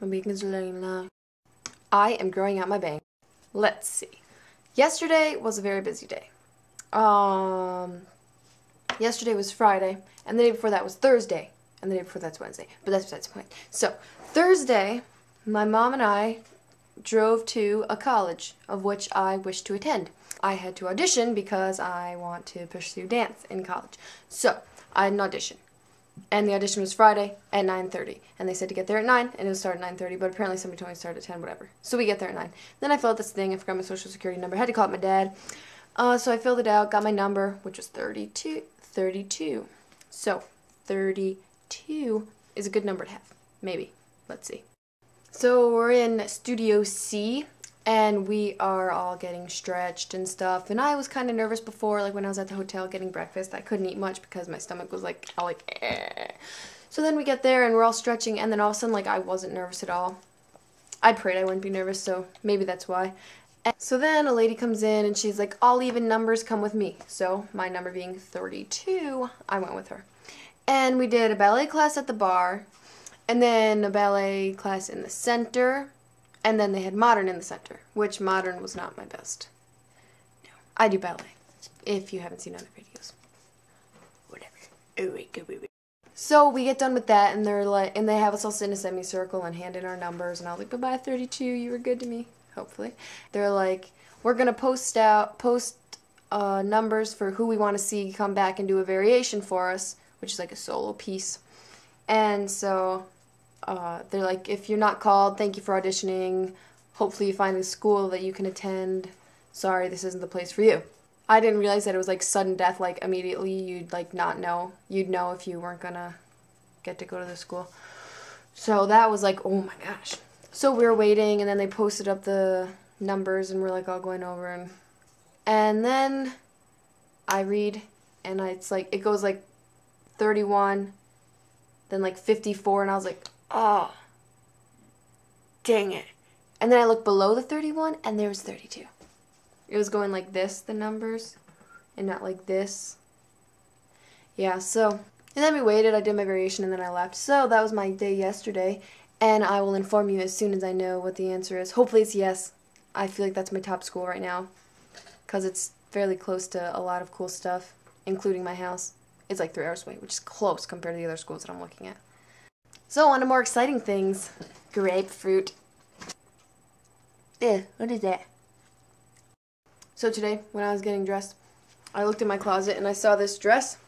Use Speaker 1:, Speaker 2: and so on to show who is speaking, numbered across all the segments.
Speaker 1: My bacon's laying low. I am growing out my bang. Let's see. Yesterday was a very busy day. Yesterday was Friday, and the day before that was Thursday, and the day before that's Wednesday. But that's besides the point. So, Thursday, my mom and I drove to a college of which I wish to attend. I had to audition because I want to pursue dance in college. So, I had an audition. And the audition was Friday at 9:30. And they said to get there at 9, and it would start at 9:30, but apparently somebody told me to start at 10, whatever. So we get there at 9. Then I filled out this thing, I forgot my social security number, I had to call up my dad. So I filled it out, got my number, which was 32. So, 32 is a good number to have. Maybe. Let's see. So we're in Studio C, and we are all getting stretched and stuff. And I was kind of nervous before, like when I was at the hotel getting breakfast. I couldn't eat much because my stomach was like, eh. So then we get there and we're all stretching, and then all of a sudden, like, I wasn't nervous at all. I prayed I wouldn't be nervous, so maybe that's why. And so then a lady comes in and she's like, all even numbers come with me. So my number being 32, I went with her. And we did a ballet class at the bar, and then a ballet class in the center, and then they had modern in the center, which modern was not my best. No, I do ballet, if you haven't seen other videos. Whatever. So we get done with that, and they're like, and they have us all sit in a semicircle and hand in our numbers, and I was like, bye-bye 32, you were good to me, hopefully. They're like, we're gonna post numbers for who we want to see come back and do a variation for us, which is like a solo piece. And so they're like, if you're not called, thank you for auditioning. Hopefully you find a school that you can attend. Sorry, this isn't the place for you. I didn't realize that it was like sudden death, like immediately you'd like not know. You'd know if you weren't gonna get to go to the school. So that was like, oh my gosh. So we were waiting, and then they posted up the numbers, and we're like all going over, and then I read, and it's like, it goes like 31, then like 54, and I was like, oh, dang it. And then I looked below the 31, and there was 32. It was going like this, the numbers, and not like this. Yeah, so, and then we waited, I did my variation, and then I left. So that was my day yesterday, and I will inform you as soon as I know what the answer is. Hopefully it's yes. I feel like that's my top school right now, because it's fairly close to a lot of cool stuff, including my house. It's like 3 hours away, which is close compared to the other schools that I'm looking at. So, on to more exciting things. Grapefruit. Ew, what is that? So today, when I was getting dressed, I looked in my closet and I saw this dress.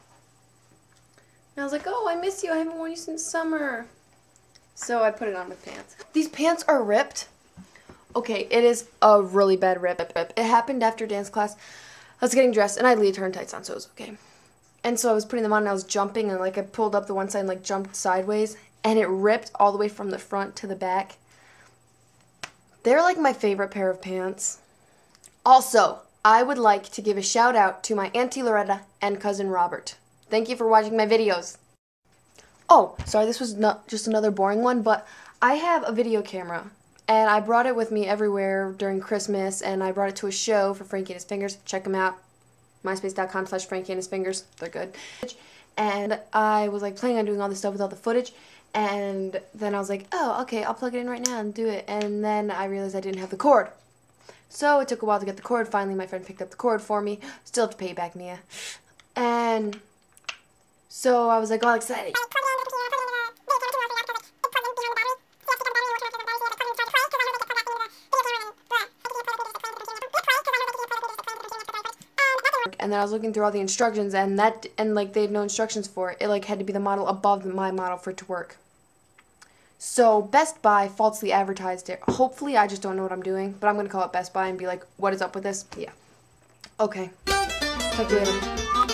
Speaker 1: And I was like, oh, I miss you. I haven't worn you since summer. So I put it on with pants. These pants are ripped. Okay, it is a really bad rip. It happened after dance class. I was getting dressed, and I had leotard tights on, so it was okay. And so I was putting them on, and I was jumping, and like I pulled up the one side and like jumped sideways, and it ripped all the way from the front to the back. They're like my favorite pair of pants. Also, I would like to give a shout out to my Auntie Loretta and cousin Robert. Thank you for watching my videos. Oh, sorry, this was not just another boring one, but I have a video camera, and I brought it with me everywhere during Christmas, and I brought it to a show for Frankie and His Fingers. Check them out. MySpace.com/Frankie and His Fingers. They're good. And I was like planning on doing all this stuff with all the footage, and then I was like, oh, okay, I'll plug it in right now and do it. And then I realized I didn't have the cord. So it took a while to get the cord. Finally, my friend picked up the cord for me. Still have to pay you back, Mia. And so I was like all excited. And then I was looking through all the instructions, and like they had no instructions for it. It like had to be the model above my model for it to work. So Best Buy falsely advertised it. Hopefully, I just don't know what I'm doing, but I'm gonna call it Best Buy and be like, what is up with this? Yeah. Okay. Talk to you later.